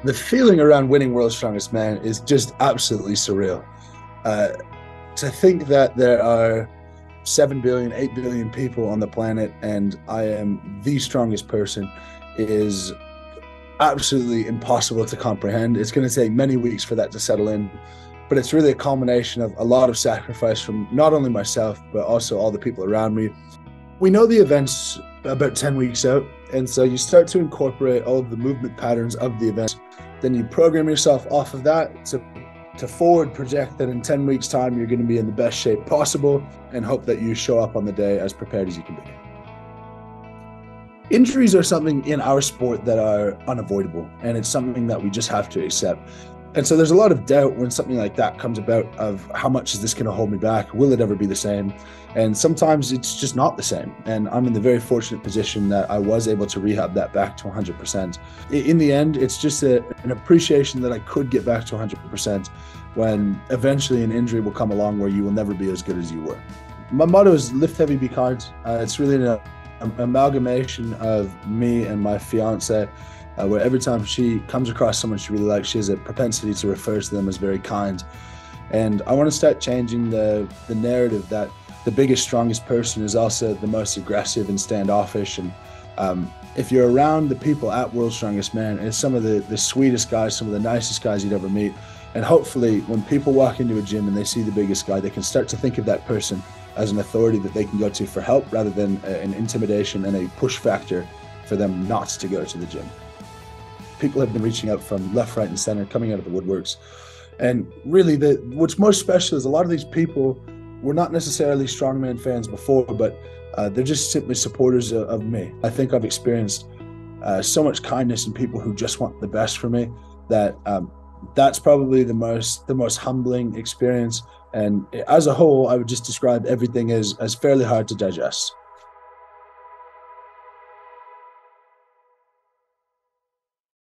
The feeling around winning World's Strongest Man is just absolutely surreal. Uh, to think that there are 7 billion, 8 billion people on the planet, and I am the strongest person is absolutely impossible to comprehend. It's going to take many weeks for that to settle in, but it's really a culmination of a lot of sacrifice from not only myself, but also all the people around me. We know the events about 10 weeks out, and so you start to incorporate all of the movement patterns of the event. Then you program yourself off of that to forward project that in 10 weeks' time you're going to be in the best shape possible and hope that you show up on the day as prepared as you can be. Injuries are something in our sport that are unavoidable, and it's something that we just have to accept. And so there's a lot of doubt when something like that comes about of how much is this going to hold me back? Will it ever be the same? And sometimes it's just not the same. And I'm in the very fortunate position that I was able to rehab that back to 100%. In the end, it's just an appreciation that I could get back to 100% when eventually an injury will come along where you will never be as good as you were. My motto is lift heavy, be kind. It's really an amalgamation of me and my fiance, where every time she comes across someone she really likes, she has a propensity to refer to them as very kind. And I want to start changing the narrative that the biggest, strongest person is also the most aggressive and standoffish. And if you're around the people at World's Strongest Man, it's some of the sweetest guys, some of the nicest guys you'd ever meet. And hopefully when people walk into a gym and they see the biggest guy, they can start to think of that person as an authority that they can go to for help rather than an intimidation and a push factor for them not to go to the gym. People have been reaching out from left, right, and center, coming out of the woodworks. And really, what's most special is a lot of these people were not necessarily strongman fans before, but they're just simply supporters of me. I think I've experienced so much kindness in people who just want the best for me that that's probably the most humbling experience. And as a whole, I would just describe everything as fairly hard to digest.